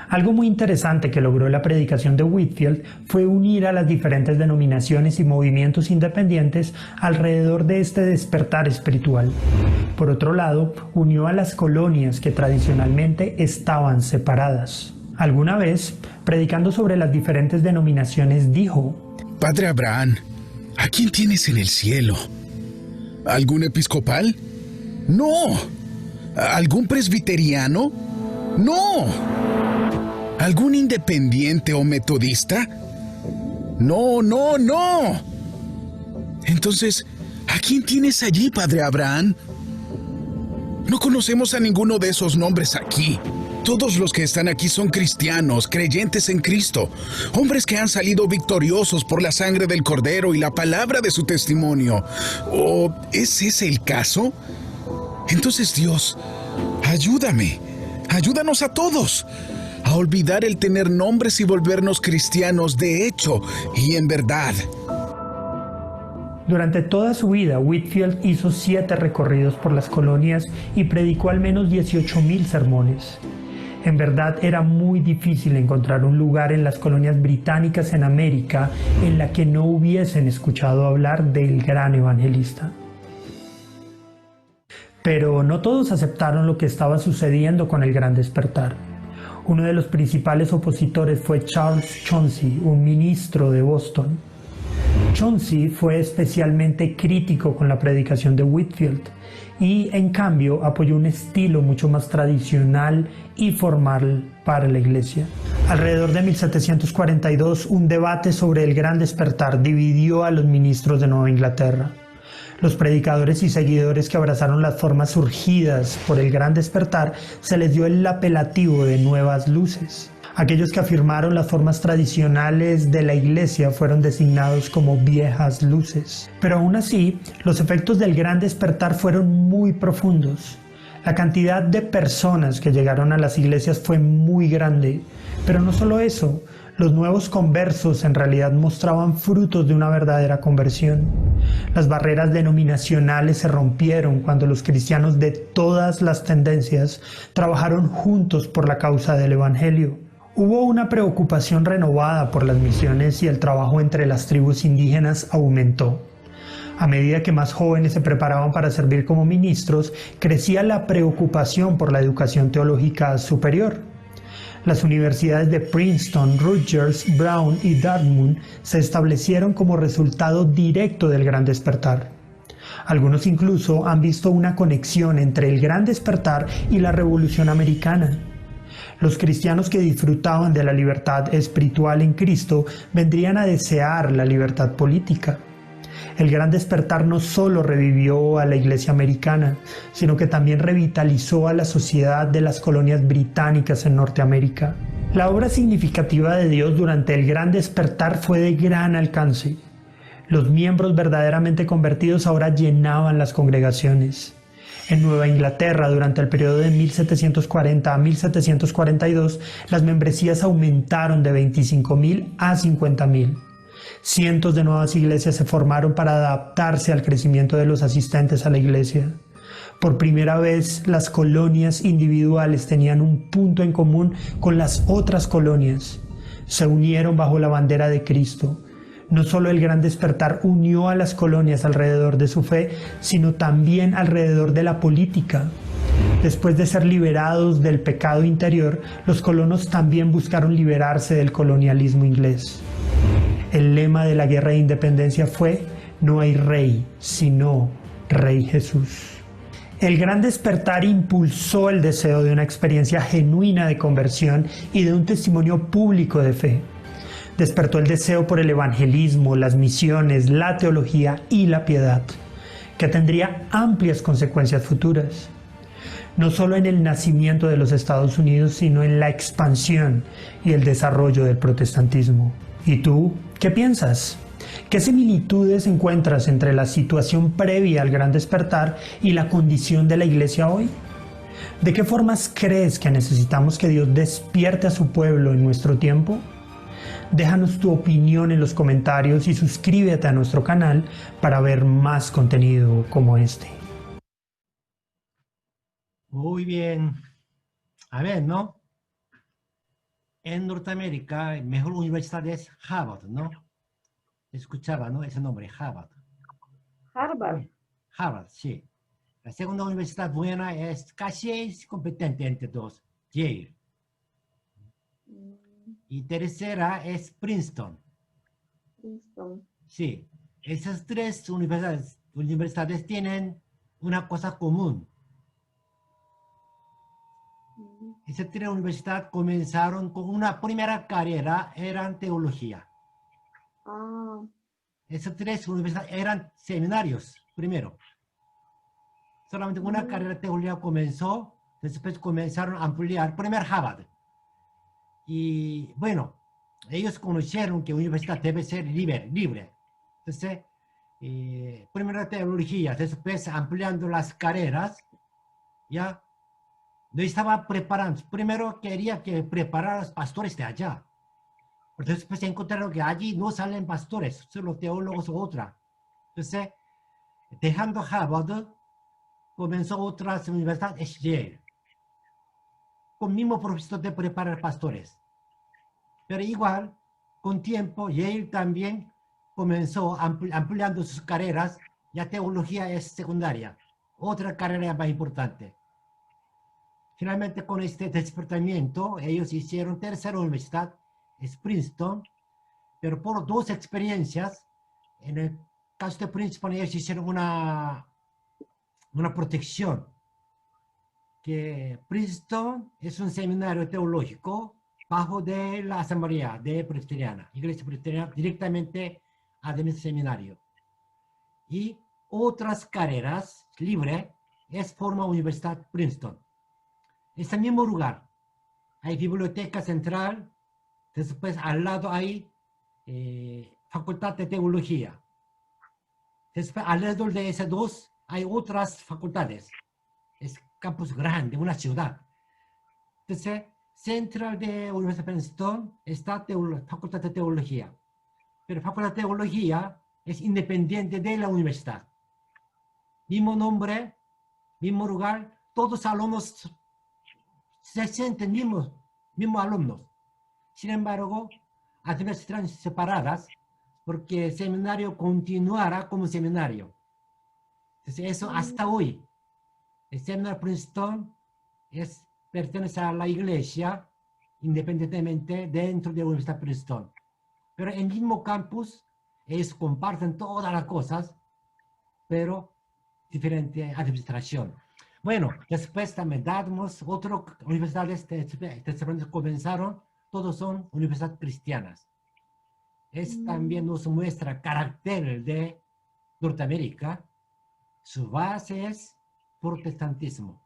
C: Algo muy interesante que logró la predicación de Whitefield fue unir a las diferentes denominaciones y movimientos independientes alrededor de este despertar espiritual. Por otro lado, unió a las colonias que tradicionalmente estaban separadas. Alguna vez, predicando sobre las diferentes denominaciones, dijo:
D: Padre Abraham, ¿a quién tienes en el cielo? ¿Algún episcopal? No. ¿Algún presbiteriano? No. ¿Algún independiente o metodista? No. Entonces, ¿a quién tienes allí, Padre Abraham? No conocemos a ninguno de esos nombres aquí. Todos los que están aquí son cristianos, creyentes en Cristo, hombres que han salido victoriosos por la sangre del Cordero y la palabra de su testimonio. ¿O es ese el caso? Entonces, Dios, ayúdanos a todos a olvidar el tener nombres y volvernos cristianos de hecho y en verdad.
C: Durante toda su vida, Whitefield hizo 7 recorridos por las colonias y predicó al menos 18,000 sermones. En verdad, era muy difícil encontrar un lugar en las colonias británicas en América en la que no hubiesen escuchado hablar del gran evangelista. Pero no todos aceptaron lo que estaba sucediendo con el Gran Despertar. Uno de los principales opositores fue Charles Chauncey, un ministro de Boston. Chauncey fue especialmente crítico con la predicación de Whitefield y, en cambio, apoyó un estilo mucho más tradicional y formal para la iglesia. Alrededor de 1742, un debate sobre el Gran Despertar dividió a los ministros de Nueva Inglaterra. Los predicadores y seguidores que abrazaron las formas surgidas por el Gran Despertar se les dio el apelativo de Nuevas Luces. Aquellos que afirmaron las formas tradicionales de la iglesia fueron designados como Viejas Luces. Pero aún así, los efectos del Gran Despertar fueron muy profundos. La cantidad de personas que llegaron a las iglesias fue muy grande. Pero no solo eso, los nuevos conversos en realidad mostraban frutos de una verdadera conversión. Las barreras denominacionales se rompieron cuando los cristianos de todas las tendencias trabajaron juntos por la causa del Evangelio. Hubo una preocupación renovada por las misiones y el trabajo entre las tribus indígenas aumentó. A medida que más jóvenes se preparaban para servir como ministros, crecía la preocupación por la educación teológica superior. Las universidades de Princeton, Rutgers, Brown y Dartmouth se establecieron como resultado directo del Gran Despertar. Algunos incluso han visto una conexión entre el Gran Despertar y la Revolución Americana. Los cristianos que disfrutaban de la libertad espiritual en Cristo vendrían a desear la libertad política. El Gran Despertar no solo revivió a la Iglesia americana, sino que también revitalizó a la sociedad de las colonias británicas en Norteamérica. La obra significativa de Dios durante el Gran Despertar fue de gran alcance. Los miembros verdaderamente convertidos ahora llenaban las congregaciones. En Nueva Inglaterra, durante el periodo de 1740 a 1742, las membresías aumentaron de 25.000 a 50.000. Cientos de nuevas iglesias se formaron para adaptarse al crecimiento de los asistentes a la iglesia. Por primera vez, las colonias individuales tenían un punto en común con las otras colonias. Se unieron bajo la bandera de Cristo. No solo el Gran Despertar unió a las colonias alrededor de su fe, sino también alrededor de la política. Después de ser liberados del pecado interior, los colonos también buscaron liberarse del colonialismo inglés. El lema de la guerra de independencia fue: no hay rey, sino Rey Jesús. El Gran Despertar impulsó el deseo de una experiencia genuina de conversión y de un testimonio público de fe. Despertó el deseo por el evangelismo, las misiones, la teología y la piedad, que tendría amplias consecuencias futuras. No solo en el nacimiento de los Estados Unidos, sino en la expansión y el desarrollo del protestantismo. ¿Y tú, qué piensas? ¿Qué similitudes encuentras entre la situación previa al Gran Despertar y la condición de la Iglesia hoy? ¿De qué formas crees que necesitamos que Dios despierte a su pueblo en nuestro tiempo? Déjanos tu opinión en los comentarios y suscríbete a nuestro canal para ver más contenido como este.
A: Muy bien. A ver, ¿no? En Norteamérica, la mejor universidad es Harvard, ¿no? Escuchaba, ¿no? Ese nombre, Harvard.
B: Harvard.
A: Harvard, sí. La segunda universidad buena es casi es competente entre dos, Yale. Y tercera es Princeton.
B: Princeton.
A: Sí, esas tres universidades tienen una cosa común. Esas tres universidades comenzaron con una primera carrera, eran teología. Esas tres universidades eran seminarios, primero. Solamente una carrera de teología comenzó, después comenzaron a ampliar, primero Harvard. Y bueno, ellos conocieron que la universidad debe ser libre. Entonces, primero teología, después ampliando las carreras, ya no estaba preparando. Primero quería que preparar a los pastores de allá. Pero después se encontraron que allí no salen pastores, solo teólogos o otra. Entonces, dejando Harvard, comenzó otras universidades, Yale, con el mismo propósito de preparar pastores. Pero igual, con tiempo, Yale también comenzó ampliando sus carreras, ya teología es secundaria, otra carrera más importante. Finalmente, con este despertamiento, ellos hicieron tercera universidad, es Princeton, pero por dos experiencias, en el caso de Princeton, ellos hicieron una protección, que Princeton es un seminario teológico bajo de la Asamblea de Presbiteriana, Iglesia Presbiteriana, directamente adentro del seminario. Y otras carreras libres es forma Universidad Princeton. Es el mismo lugar. Hay biblioteca central, después al lado hay facultad de teología. Después alrededor de esas dos hay otras facultades. Es campus grande, una ciudad. Entonces, central de Universidad de Princeton está facultad de teología. Pero facultad de teología es independiente de la universidad. Mismo nombre, mismo lugar, todos alumnos se sienten mismos alumnos. Sin embargo, administraciones separadas, porque el seminario continuará como seminario. Entonces, eso hasta hoy. El seminario Princeton pertenece a la iglesia independientemente dentro de la Universidad de Princeton. Pero en el mismo campus, ellos comparten todas las cosas, pero diferente administración. Bueno, después también damos otras universidades comenzaron, todos son universidades cristianas. También nos muestra carácter de Norteamérica. Su base es protestantismo.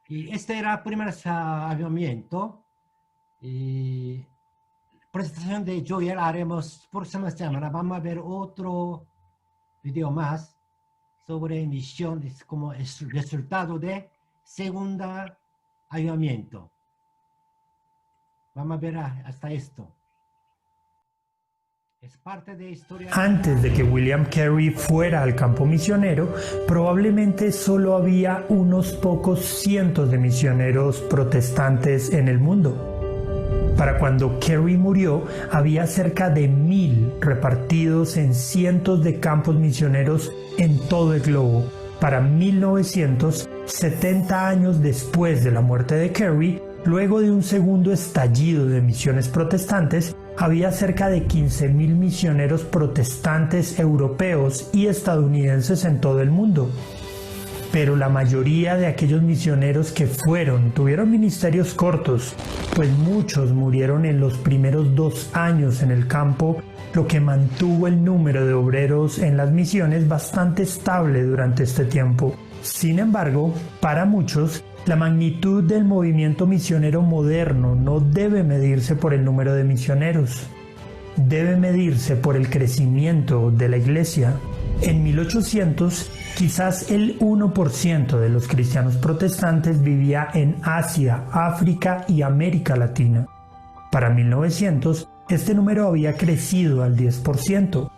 A: Y este era el primer avivamiento. Y presentación de Joel haremos próxima semana. Vamos a ver otro video más sobre misiones como el resultado de segunda avivamiento. Vamos a ver hasta esto. Es parte de historia.
C: Antes de que William Carey fuera al campo misionero, probablemente solo había unos pocos cientos de misioneros protestantes en el mundo. Para cuando Carey murió, había cerca de 1000 repartidos en cientos de campos misioneros en todo el globo. Para 1900, 70 años después de la muerte de Carey, luego de un segundo estallido de misiones protestantes, había cerca de 15.000 misioneros protestantes europeos y estadounidenses en todo el mundo. Pero la mayoría de aquellos misioneros que tuvieron ministerios cortos, pues muchos murieron en los primeros 2 años en el campo, lo que mantuvo el número de obreros en las misiones bastante estable durante este tiempo. Sin embargo, para muchos, la magnitud del movimiento misionero moderno no debe medirse por el número de misioneros, debe medirse por el crecimiento de la iglesia. En 1800, quizás el 1% de los cristianos protestantes vivía en Asia, África y América Latina. Para 1900, este número había crecido al 10%.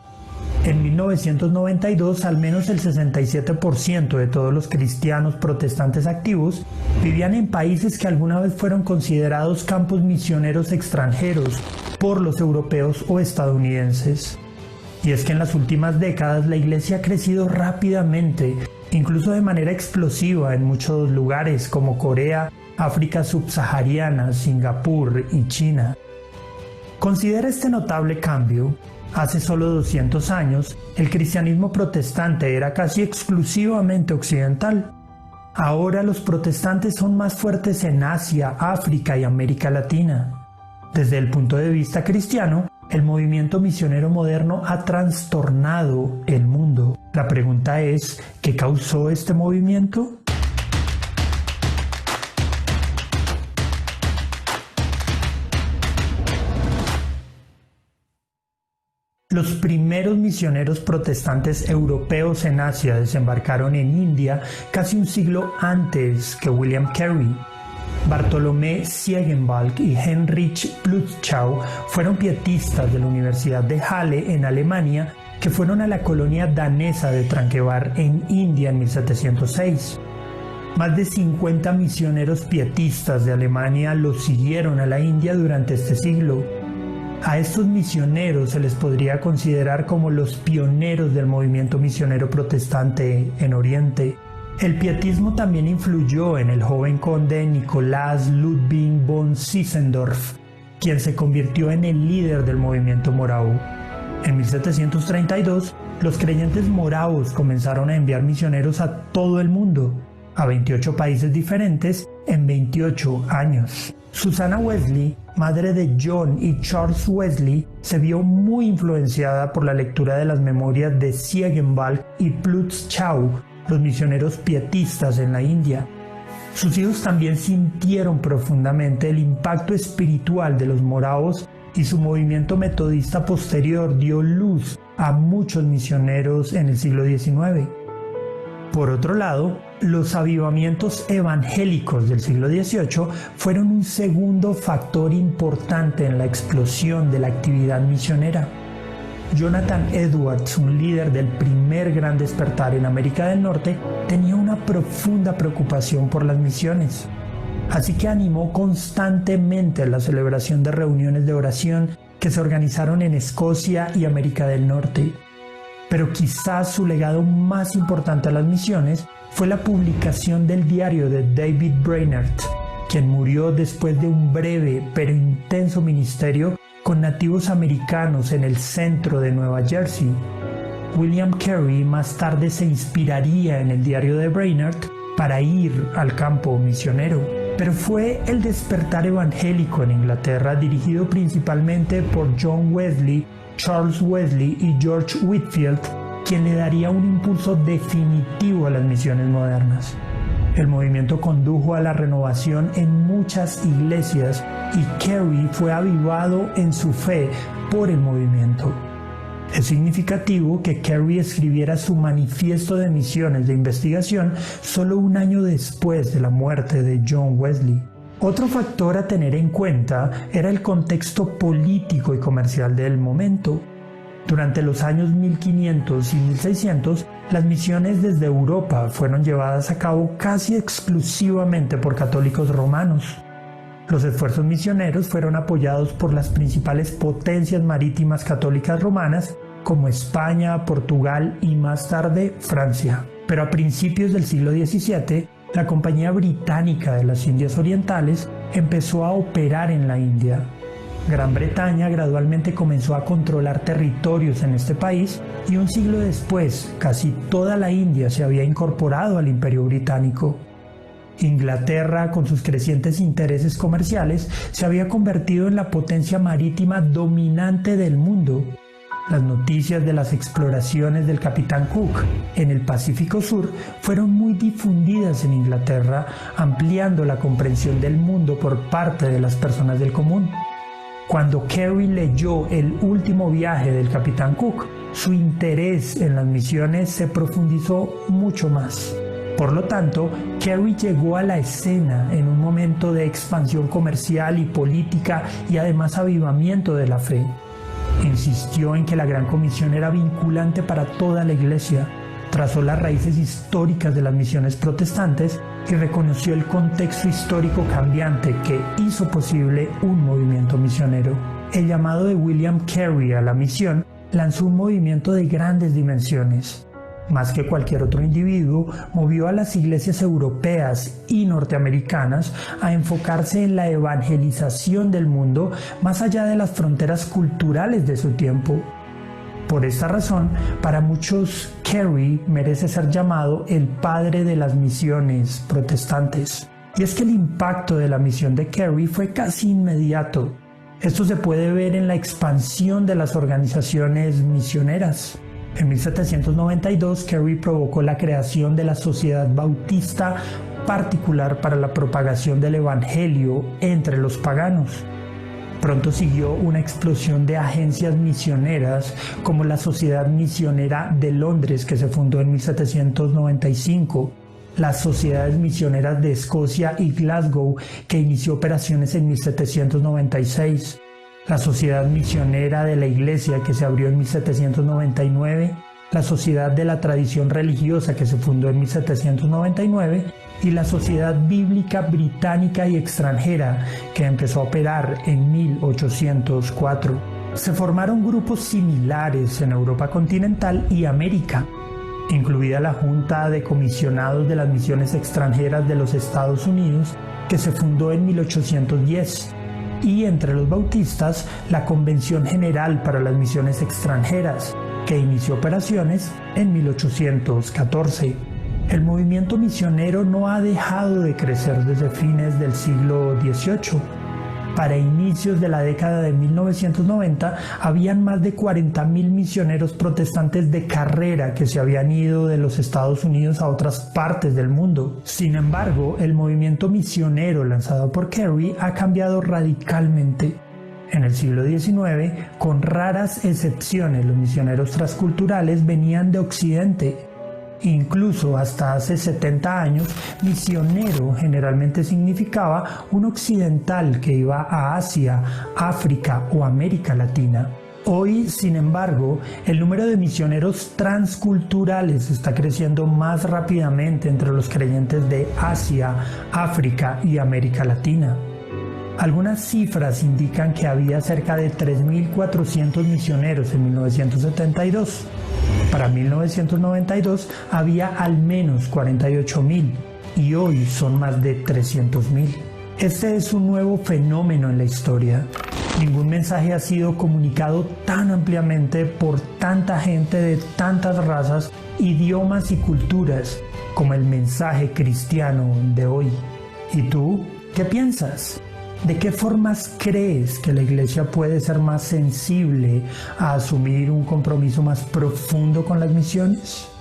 C: En 1992, al menos el 67% de todos los cristianos protestantes activos vivían en países que alguna vez fueron considerados campos misioneros extranjeros por los europeos o estadounidenses. Y es que en las últimas décadas la iglesia ha crecido rápidamente, incluso de manera explosiva en muchos lugares como Corea, África subsahariana, Singapur y China. Considera este notable cambio. Hace solo 200 años, el cristianismo protestante era casi exclusivamente occidental. Ahora los protestantes son más fuertes en Asia, África y América Latina. Desde el punto de vista cristiano, el movimiento misionero moderno ha trastornado el mundo. La pregunta es, ¿qué causó este movimiento? Los primeros misioneros protestantes europeos en Asia desembarcaron en India casi un siglo antes que William Carey. Bartolomé Ziegenbalg y Heinrich Plutzow fueron pietistas de la Universidad de Halle en Alemania que fueron a la colonia danesa de Tranquebar en India en 1706. Más de 50 misioneros pietistas de Alemania los siguieron a la India durante este siglo. A estos misioneros se les podría considerar como los pioneros del movimiento misionero protestante en Oriente. El pietismo también influyó en el joven conde Nicolás Ludwig von Zinzendorf, quien se convirtió en el líder del movimiento moravo. En 1732, los creyentes moravos comenzaron a enviar misioneros a todo el mundo, a 28 países diferentes en 28 años. Susanna Wesley, madre de John y Charles Wesley, se vio muy influenciada por la lectura de las memorias de Ziegenbalg y Plutzow, los misioneros pietistas en la India. Sus hijos también sintieron profundamente el impacto espiritual de los moravos y su movimiento metodista posterior dio luz a muchos misioneros en el siglo XIX. Por otro lado, los avivamientos evangélicos del siglo XVIII fueron un segundo factor importante en la explosión de la actividad misionera. Jonathan Edwards, un líder del primer gran despertar en América del Norte, tenía una profunda preocupación por las misiones. Así que animó constantemente la celebración de reuniones de oración que se organizaron en Escocia y América del Norte. Pero quizás su legado más importante a las misiones fue la publicación del diario de David Brainerd, quien murió después de un breve pero intenso ministerio con nativos americanos en el centro de Nueva Jersey. William Carey más tarde se inspiraría en el diario de Brainerd para ir al campo misionero. Pero fue el despertar evangélico en Inglaterra, dirigido principalmente por John Wesley, Charles Wesley y George Whitefield, quien le daría un impulso definitivo a las misiones modernas. El movimiento condujo a la renovación en muchas iglesias y Carey fue avivado en su fe por el movimiento. Es significativo que Carey escribiera su manifiesto de misiones de investigación solo un año después de la muerte de John Wesley. Otro factor a tener en cuenta era el contexto político y comercial del momento. Durante los años 1500 y 1600, las misiones desde Europa fueron llevadas a cabo casi exclusivamente por católicos romanos. Los esfuerzos misioneros fueron apoyados por las principales potencias marítimas católicas romanas como España, Portugal y más tarde Francia. Pero a principios del siglo XVII, la Compañía Británica de las Indias Orientales empezó a operar en la India. Gran Bretaña gradualmente comenzó a controlar territorios en este país y un siglo después, casi toda la India se había incorporado al Imperio Británico. Inglaterra, con sus crecientes intereses comerciales, se había convertido en la potencia marítima dominante del mundo. Las noticias de las exploraciones del capitán Cook en el Pacífico Sur fueron muy difundidas en Inglaterra, ampliando la comprensión del mundo por parte de las personas del común. Cuando Carey leyó El último viaje del capitán Cook, su interés en las misiones se profundizó mucho más. Por lo tanto, Carey llegó a la escena en un momento de expansión comercial y política y además avivamiento de la fe. Insistió en que la Gran Comisión era vinculante para toda la Iglesia, trazó las raíces históricas de las misiones protestantes y reconoció el contexto histórico cambiante que hizo posible un movimiento misionero. El llamado de William Carey a la misión lanzó un movimiento de grandes dimensiones. Más que cualquier otro individuo, movió a las iglesias europeas y norteamericanas a enfocarse en la evangelización del mundo más allá de las fronteras culturales de su tiempo. Por esta razón, para muchos, Carey merece ser llamado el padre de las misiones protestantes. Y es que el impacto de la misión de Carey fue casi inmediato. Esto se puede ver en la expansión de las organizaciones misioneras. En 1792, Carey provocó la creación de la Sociedad Bautista Particular para la propagación del Evangelio entre los paganos. Pronto siguió una explosión de agencias misioneras como la Sociedad Misionera de Londres, que se fundó en 1795, las Sociedades Misioneras de Escocia y Glasgow, que inició operaciones en 1796, la Sociedad Misionera de la Iglesia, que se abrió en 1799, la Sociedad de la Tradición Religiosa, que se fundó en 1799, y la Sociedad Bíblica Británica y Extranjera, que empezó a operar en 1804. Se formaron grupos similares en Europa continental y América, incluida la Junta de Comisionados de las Misiones Extranjeras de los Estados Unidos, que se fundó en 1810, y entre los bautistas, la Convención General para las Misiones Extranjeras, que inició operaciones en 1814. El movimiento misionero no ha dejado de crecer desde fines del siglo XVIII. Para inicios de la década de 1990, habían más de 40.000 misioneros protestantes de carrera que se habían ido de los Estados Unidos a otras partes del mundo. Sin embargo, el movimiento misionero lanzado por Carey ha cambiado radicalmente. En el siglo XIX, con raras excepciones, los misioneros transculturales venían de Occidente. Incluso hasta hace 70 años, misionero generalmente significaba un occidental que iba a Asia, África o América Latina. Hoy, sin embargo, el número de misioneros transculturales está creciendo más rápidamente entre los creyentes de Asia, África y América Latina. Algunas cifras indican que había cerca de 3.400 misioneros en 1972. Para 1992 había al menos 48.000 y hoy son más de 300.000. Este es un nuevo fenómeno en la historia. Ningún mensaje ha sido comunicado tan ampliamente por tanta gente de tantas razas, idiomas y culturas como el mensaje cristiano de hoy. ¿Y tú qué piensas? ¿De qué formas crees que la Iglesia puede ser más sensible a asumir un compromiso más profundo con las misiones?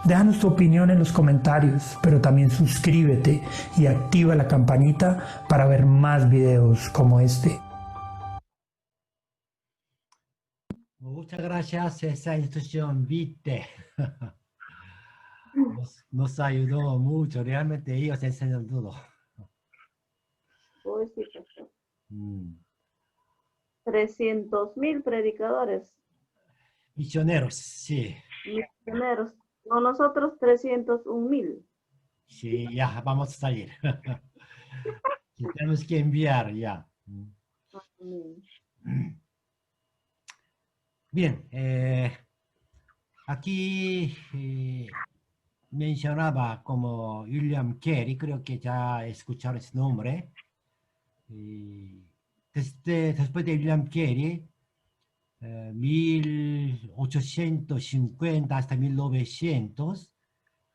C: Déjanos tu opinión en los comentarios, pero también suscríbete y activa la campanita para ver más videos como este.
A: Muchas gracias, esa instrucción, viste. Nos ayudó mucho, realmente ellos enseñan todo.
B: Uy, sí, pastor.
A: Mm.
B: 300.000 predicadores,
A: Misioneros, sí.
B: misioneros. No, nosotros 301.000.
A: Sí, ya, vamos a salir. Sí, tenemos que enviar ya. Bien, aquí mencionaba como William Carey, creo que ya escucharon ese nombre. Después de William Carey, 1850 hasta 1900,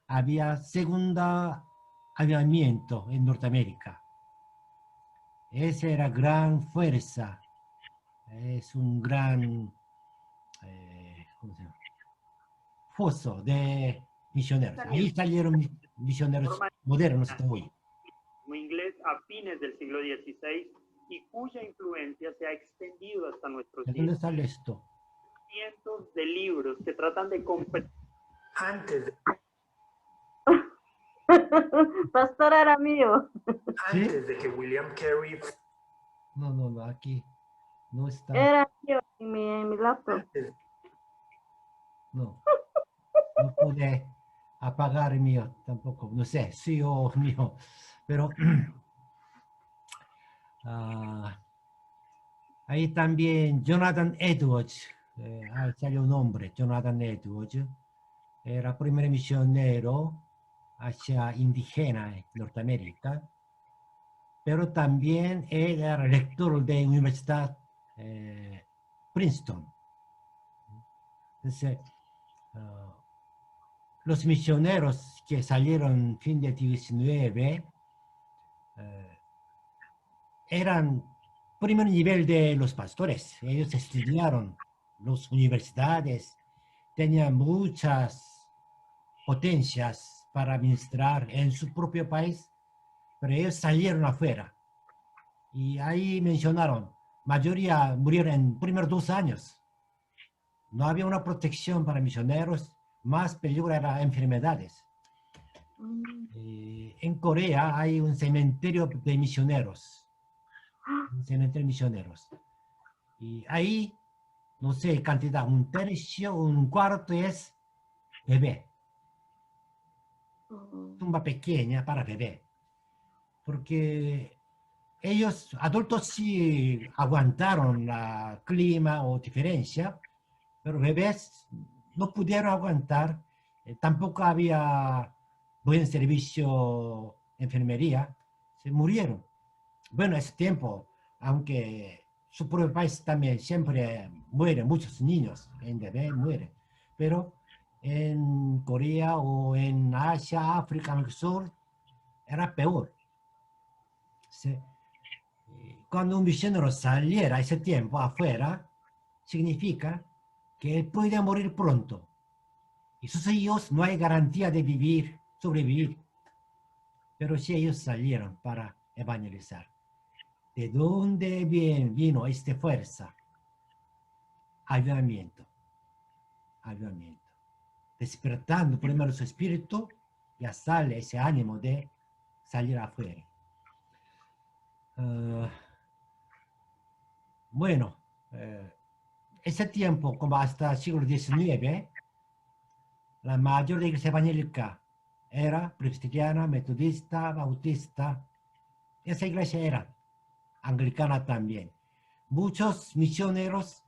A: había segunda avivamiento en Norteamérica. Esa era gran fuerza, es un gran ¿cómo se llama? Foso de misioneros. Ahí salieron misioneros modernos hasta hoy.
E: Inglés a fines del siglo XVI y cuya influencia se ha extendido hasta nuestros
A: ¿De dónde
E: días.
A: sale esto?
E: Cientos de libros que tratan de comprender.
B: Pastor era mío.
C: Antes de que William Carey...
A: No, aquí no está.
B: Era mío en mi laptop.
A: No pude apagar el mío tampoco. No sé, sí o mío. Pero ahí también Jonathan Edwards, ahí salió un nombre, Jonathan Edwards, era primer misionero hacia indígena en Norteamérica, pero también él era rector de la Universidad Princeton. Entonces, los misioneros que salieron en fin del 19 eran primer nivel de los pastores. Ellos estudiaron las universidades, tenían muchas potencias para administrar en su propio país, pero ellos salieron afuera. Y ahí mencionaron, mayoría murieron en primeros 2 años. No había una protección para misioneros, más peligro eran enfermedades. En Corea hay un cementerio de misioneros. Un cementerio de misioneros. Y ahí, no sé, cantidad, un tercio, un cuarto es bebé. Tumba pequeña para bebé. Porque ellos, adultos, sí aguantaron la clima o diferencia, pero bebés no pudieron aguantar. Tampoco había buen servicio de enfermería. Se murieron. Bueno, ese tiempo, aunque su propio país también siempre mueren muchos niños, en bebé mueren, pero en Corea o en Asia, África del Sur, era peor. Cuando un misionero saliera ese tiempo afuera, significa que él puede morir pronto. Y sus hijos no hay garantía de vivir, sobrevivir. Pero si ellos salieron para evangelizar, ¿de dónde vino esta fuerza? Avivamiento. Avivamiento. Despertando primero su espíritu, ya sale ese ánimo de salir afuera. Bueno, ese tiempo, como hasta el siglo XIX, la mayor iglesia evangélica era presbiteriana, metodista, bautista. Esa iglesia era anglicana también. Muchos misioneros,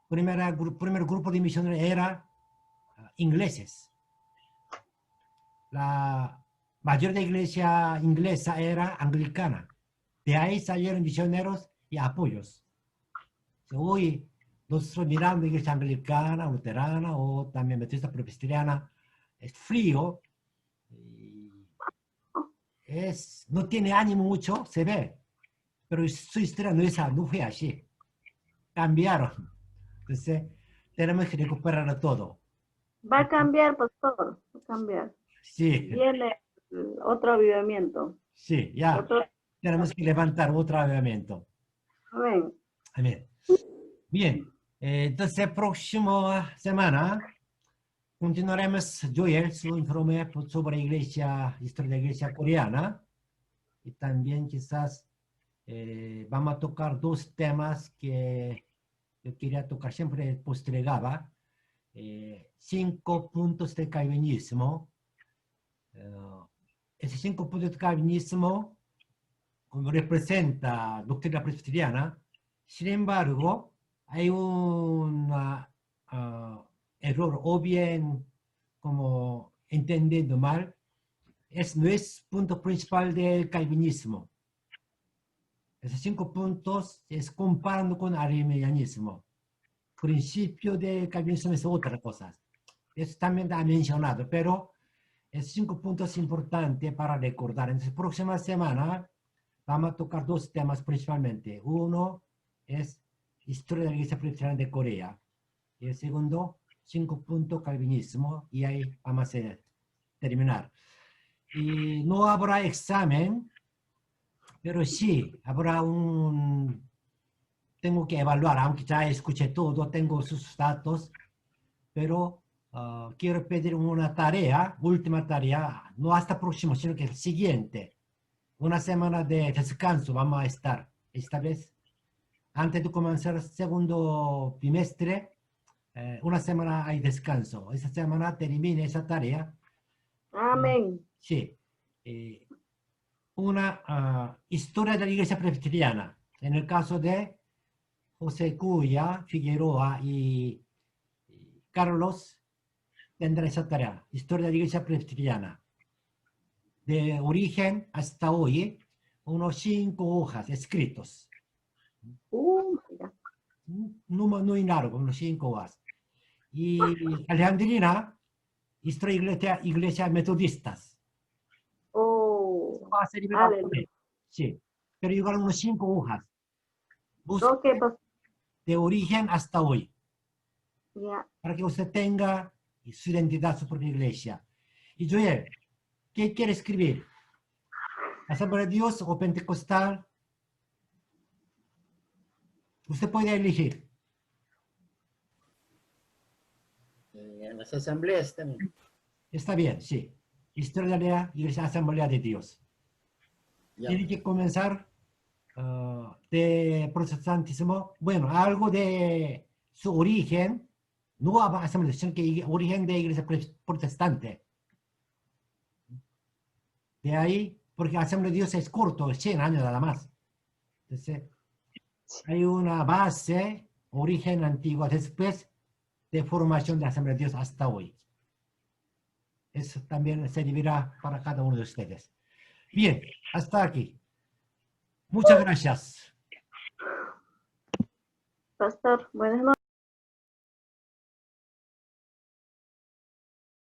A: primer grupo de misioneros era ingleses. La mayor de iglesia inglesa era anglicana. De ahí salieron misioneros y apoyos. Hoy nosotros mirando iglesia anglicana, luterana o también metodista presbiteriana, es frío, y no tiene ánimo mucho, se ve, pero su historia no fue así, cambiaron. Entonces, tenemos que recuperar todo.
B: Va a cambiar, pastor, va a cambiar.
A: Sí,
B: Viene otro avivamiento.
A: sí, ya.
B: Otro,
A: Tenemos que levantar otro avivamiento.
B: amén.
A: Amén. Bien, entonces próxima semana continuaremos, Joel, su informe sobre iglesia, historia de la iglesia coreana, y también quizás vamos a tocar dos temas que yo quería tocar, siempre postergaba, 5 puntos de calvinismo. Esos 5 puntos de calvinismo, como representa doctrina presbiteriana, sin embargo, hay un error, o bien como entendiendo mal, no es punto principal del calvinismo. Esos 5 puntos es comparando con el arminianismo. Principio del calvinismo es otra cosa. Eso también ha mencionado, pero esos 5 puntos importantes para recordar. Entonces, próxima semana vamos a tocar 2 temas principalmente. Uno es historia de la Iglesia Presbiteriana de Corea. Y el segundo, 5 puntos calvinismo. Y ahí vamos a terminar. Y no habrá examen, pero sí habrá tengo que evaluar, aunque ya escuché todo, tengo sus datos, pero quiero pedir una tarea, última tarea, no hasta próximo, sino que el siguiente. Una semana de descanso vamos a estar, esta vez, antes de comenzar el segundo trimestre, una semana hay descanso. Esa semana termine esa tarea.
B: Amén.
A: Sí. Una historia de la iglesia presbiteriana. En el caso de José Cuya, Figueroa y Carlos, tendrán esa tarea. Historia de la iglesia presbiteriana. De origen hasta hoy, unos 5 hojas escritos.
B: Mira.
A: No muy largo, unos 5 hojas. Y Alejandrina, historia de iglesia metodistas.
B: Oh,
A: Va a ser liberado.
B: aleluya.
A: Sí, pero igual unos 5 hojas.
B: Ok, pastor.
A: De origen hasta hoy.
B: Ya.
A: Para que usted tenga su identidad, su propia iglesia. Y Joel, ¿qué quiere escribir? ¿Asamblea de Dios o Pentecostal? Usted puede elegir.
F: En las asambleas también.
A: Está bien, sí. Historia de la Iglesia Asamblea de Dios.
F: Ya.
A: Tiene que comenzar de protestantismo. Bueno, algo de su origen, no asamblea, sino que origen de iglesia protestante. De ahí, porque la Asamblea de Dios es corto, 100 años nada más. Entonces, hay una base, origen antiguo, después de formación de la Asamblea de Dios hasta hoy. Eso también servirá para cada uno de ustedes. Bien, hasta aquí. Muchas gracias.
B: Pastor, buenas noches.